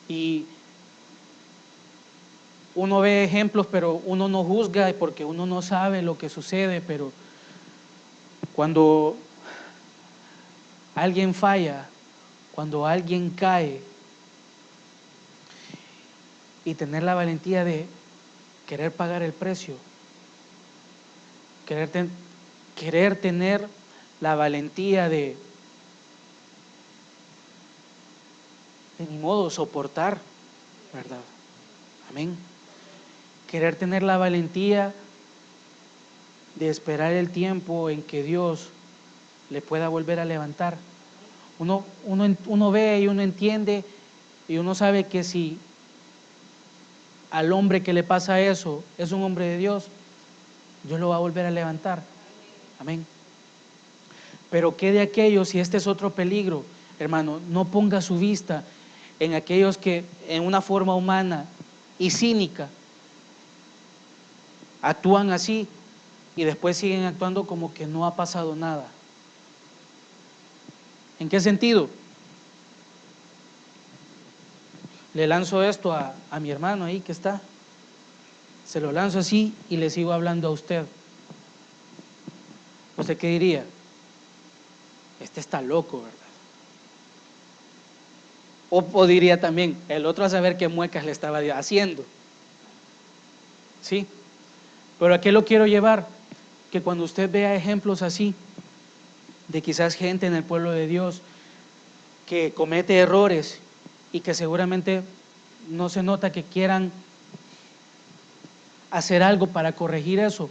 Y uno ve ejemplos, pero uno no juzga porque uno no sabe lo que sucede, pero cuando alguien falla, cuando alguien cae, y tener la valentía de querer pagar el precio, querer tener la valentía de ni modo soportar, ¿verdad? Amén. Querer tener la valentía de esperar el tiempo en que Dios le pueda volver a levantar. Uno ve y uno entiende y uno sabe que si al hombre que le pasa eso es un hombre de Dios, Dios lo va a volver a levantar. Amén. Pero ¿qué de aquellos, si este es otro peligro, hermano? No ponga su vista en aquellos que en una forma humana y cínica actúan así y después siguen actuando como que no ha pasado nada. ¿En qué sentido? Le lanzo esto a mi hermano ahí que está. Se lo lanzo así y le sigo hablando a usted. ¿Usted qué diría? Este está loco, ¿verdad? O diría también, el otro a saber qué muecas le estaba haciendo. ¿Sí? Pero ¿a qué lo quiero llevar? Que cuando usted vea ejemplos así, de quizás gente en el pueblo de Dios que comete errores y que seguramente no se nota que quieran hacer algo para corregir eso,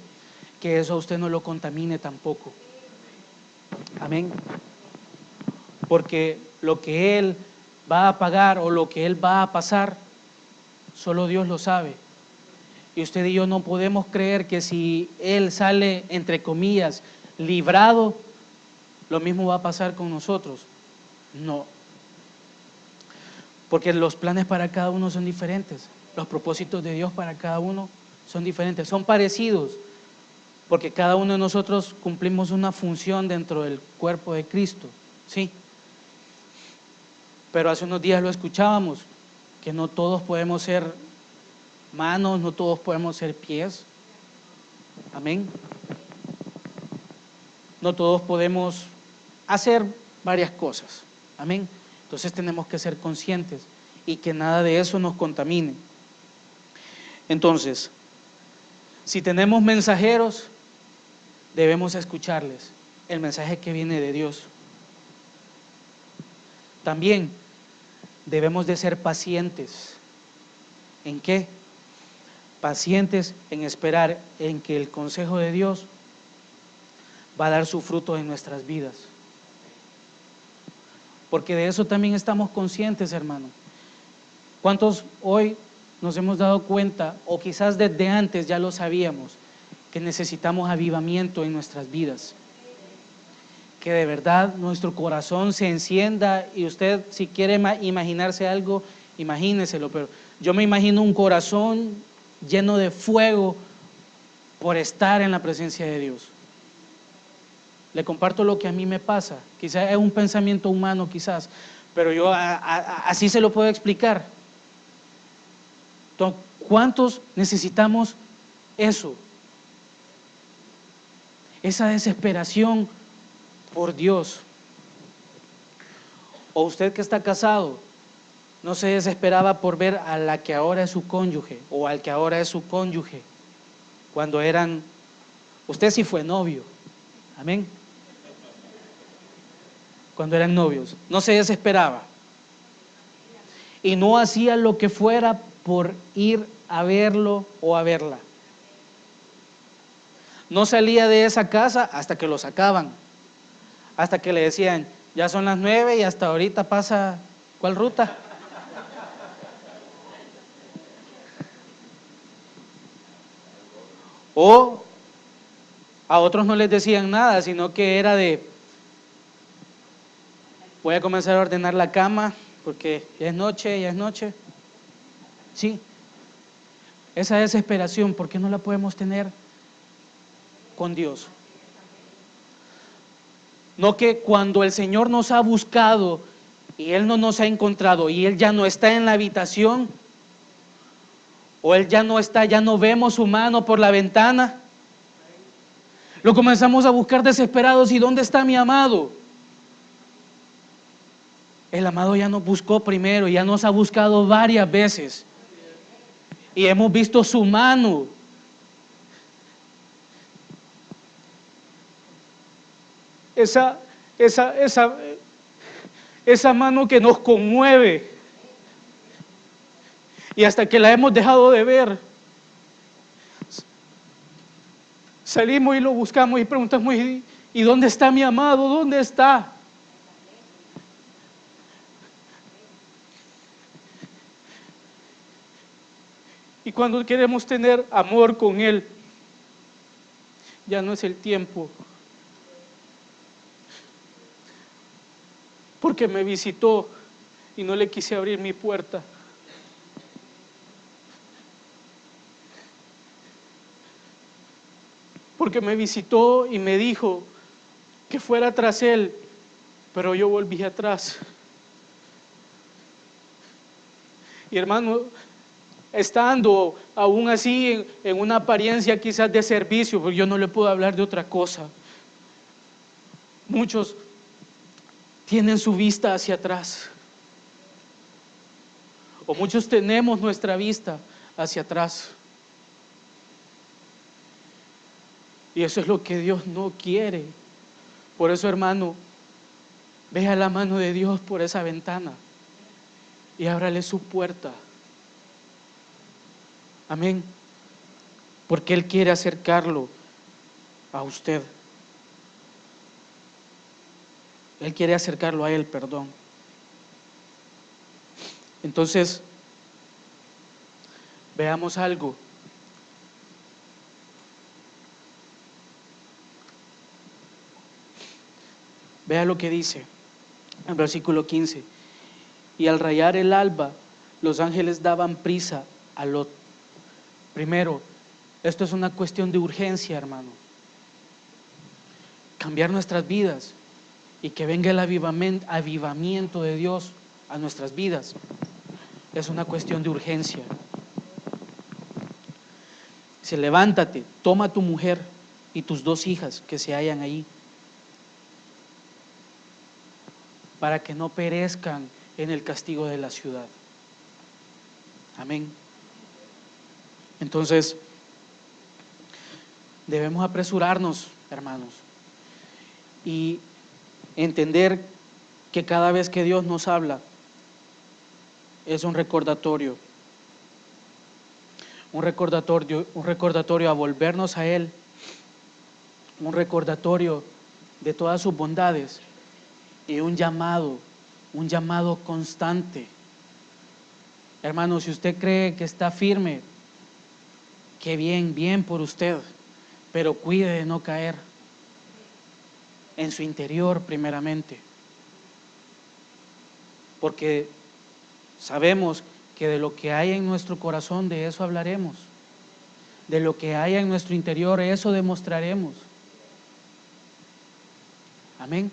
que eso a usted no lo contamine tampoco. Amén. Porque lo que él va a pagar o lo que él va a pasar, solo Dios lo sabe. Y usted y yo no podemos creer que si él sale, entre comillas, librado, lo mismo va a pasar con nosotros. No. Porque los planes para cada uno son diferentes. Los propósitos de Dios para cada uno son diferentes, son parecidos, porque cada uno de nosotros cumplimos una función dentro del cuerpo de Cristo, ¿sí? Pero hace unos días lo escuchábamos, que no todos podemos ser manos, no todos podemos ser pies, amén. No todos podemos hacer varias cosas, amén. Entonces tenemos que ser conscientes y que nada de eso nos contamine. Entonces, si tenemos mensajeros, debemos escucharles el mensaje que viene de Dios. También debemos de ser pacientes. ¿En qué? Pacientes en esperar en que el consejo de Dios va a dar su fruto en nuestras vidas. Porque de eso también estamos conscientes, hermano. ¿Cuántos hoy nos hemos dado cuenta, o quizás desde antes ya lo sabíamos, que necesitamos avivamiento en nuestras vidas? Que de verdad nuestro corazón se encienda, y usted, si quiere imaginarse algo, imagíneselo, pero yo me imagino un corazón lleno de fuego por estar en la presencia de Dios. Le comparto lo que a mí me pasa, quizás es un pensamiento humano quizás, pero yo así se lo puedo explicar. Entonces, ¿cuántos necesitamos eso? Esa desesperación por Dios. O usted que está casado, no se desesperaba por ver a la que ahora es su cónyuge o al que ahora es su cónyuge cuando eran, usted sí fue novio, amén. Cuando eran novios, no se desesperaba y no hacía lo que fuera por ir a verlo o a verla. No salía de esa casa hasta que lo sacaban, hasta que le decían, ya son las 9 y hasta ahorita pasa, ¿cuál ruta? O a otros no les decían nada, sino que era de, voy a comenzar a ordenar la cama porque ya es noche, ya es noche. Sí, esa desesperación, ¿por qué no la podemos tener con Dios? No que cuando el Señor nos ha buscado y Él no nos ha encontrado y Él ya no está en la habitación, o Él ya no está, ya no vemos su mano por la ventana, lo comenzamos a buscar desesperados. ¿Y dónde está mi amado? El amado ya nos buscó primero, ya nos ha buscado varias veces y hemos visto su mano. Esa mano que nos conmueve, y hasta que la hemos dejado de ver, salimos y lo buscamos y preguntamos, ¿y dónde está mi amado? ¿Dónde está? Y cuando queremos tener amor con Él, ya no es el tiempo, porque me visitó y no le quise abrir mi puerta. Porque me visitó y me dijo que fuera tras Él, pero yo volví atrás. Y hermano, estando aún así en una apariencia quizás de servicio, porque yo no le puedo hablar de otra cosa, muchos tienen su vista hacia atrás, o muchos tenemos nuestra vista hacia atrás, y eso es lo que Dios no quiere. Por eso, hermano, vea la mano de Dios por esa ventana y ábrale su puerta. Amén. Porque Él quiere acercarlo a usted. Él quiere acercarlo a Él, perdón. Entonces, veamos algo. Vea lo que dice en versículo 15. Y al rayar el alba, los ángeles daban prisa a Lot. Primero, Esto es una cuestión de urgencia, hermano. Cambiar nuestras vidas y que venga el avivamiento de Dios a nuestras vidas es una cuestión de urgencia. Dice, levántate, toma a tu mujer y tus 2 hijas que se hallan ahí, para que no perezcan en el castigo de la ciudad. Amén. Entonces, debemos apresurarnos, hermanos, y entender que cada vez que Dios nos habla es un recordatorio a volvernos a Él, un recordatorio de todas sus bondades y un llamado constante. Hermano, si usted cree que está firme, qué bien por usted, pero cuide de no caer en su interior primeramente, porque sabemos que de lo que hay en nuestro corazón, de eso hablaremos, de lo que hay en nuestro interior, eso demostraremos. Amén.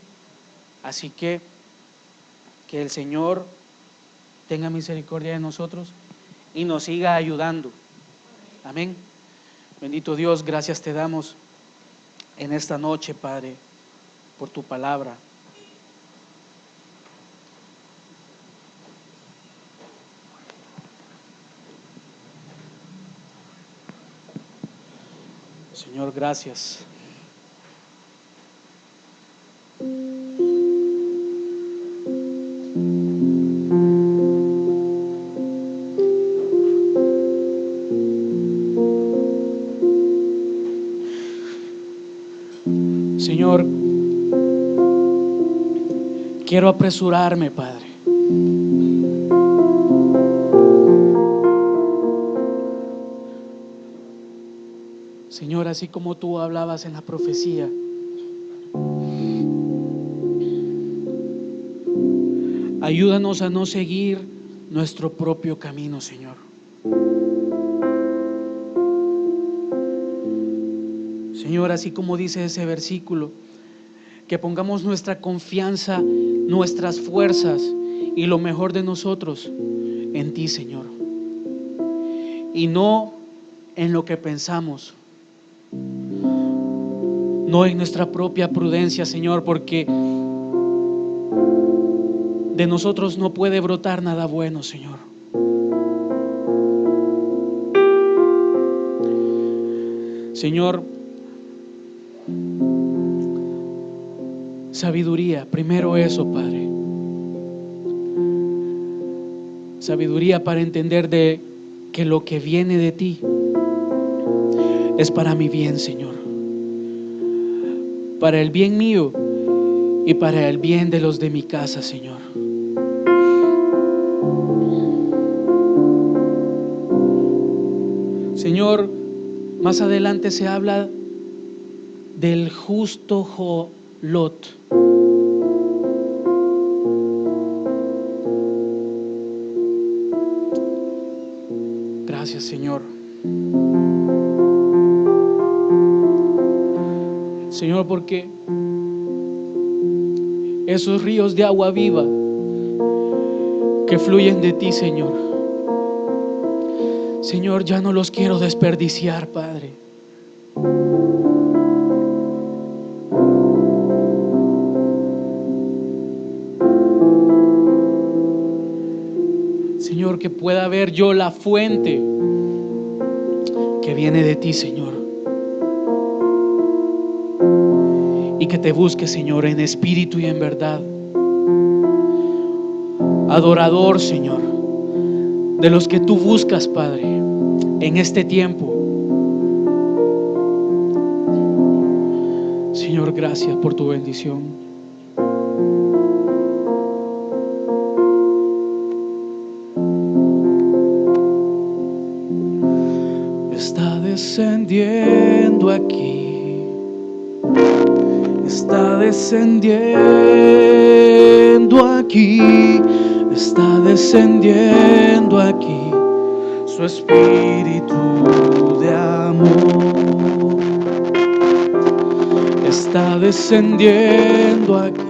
Así que el Señor tenga misericordia de nosotros y nos siga ayudando. Amén. Bendito Dios, gracias te damos en esta noche, Padre, por tu palabra. Señor, gracias. Señor, quiero apresurarme, Padre. Señor, así como tú hablabas en la profecía, ayúdanos a no seguir nuestro propio camino, Señor. Señor, así como dice ese versículo, que pongamos nuestra confianza, nuestras fuerzas y lo mejor de nosotros en ti, Señor, y no en lo que pensamos, no en nuestra propia prudencia, Señor, porque de nosotros no puede brotar nada bueno, Señor. Señor, sabiduría, primero eso, Padre. Sabiduría para entender de que lo que viene de ti es para mi bien, Señor, para el bien mío y para el bien de los de mi casa, Señor. Señor, más adelante se habla del justo Lot. Gracias, Señor. Señor, porque esos ríos de agua viva que fluyen de ti, Señor, Señor, ya no los quiero desperdiciar, Padre. Señor, que pueda ver yo la fuente que viene de ti, Señor, y que te busque, Señor, en espíritu y en verdad. Adorador, Señor, de los que tú buscas, Padre, en este tiempo. Señor, gracias por tu bendición. Está descendiendo aquí, está descendiendo aquí, está descendiendo aquí su espíritu de amor. amor está descendiendo aquí,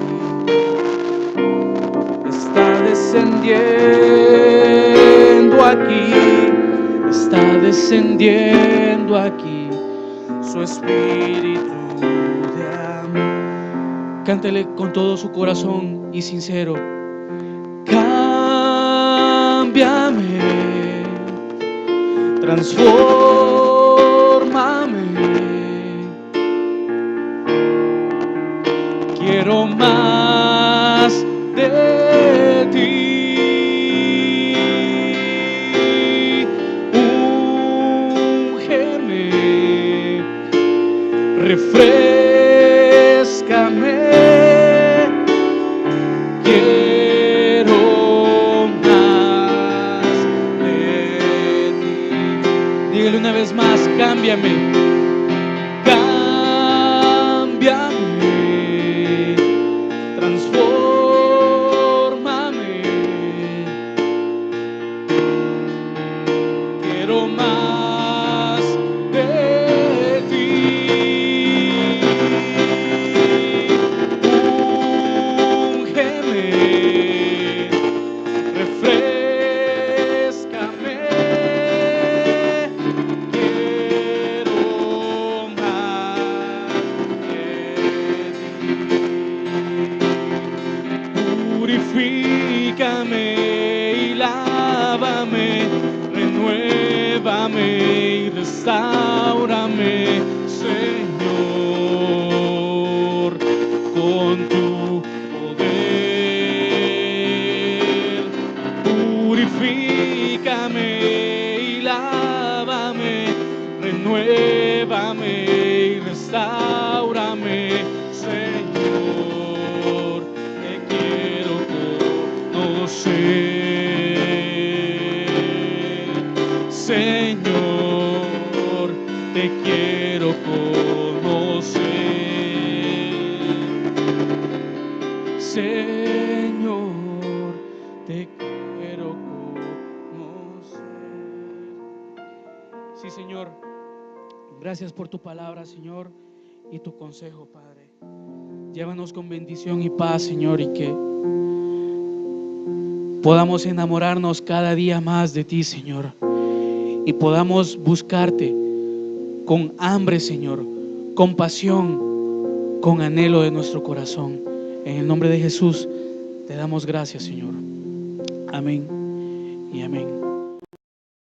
está descendiendo aquí, está descendiendo aquí su espíritu de amor. Cántele con todo su corazón y sincero. Cámbiame, transfórmame, quiero más de ti. Úngeme, refréscame, quiero más de ti. Dígale una vez más, cámbiame, cámbiame, transfórmame, quiero más de ti. Úngeme, refréscame, quiero más de ti. Purifícame y lávame, renuévame y restáurame, Señor, con tu poder. Purifícame y lávame, renuévame y restáurame, Señor, te quiero conocer. Señor, te quiero conocer. Señor, te quiero conocer. Sí, Señor, gracias por tu palabra, Señor, y tu consejo, Padre. Llévanos con bendición y paz, Señor, y que podamos enamorarnos cada día más de ti, Señor, y podamos buscarte con hambre, Señor, con pasión, con anhelo de nuestro corazón. En el nombre de Jesús te damos gracias, Señor. Amén y amén.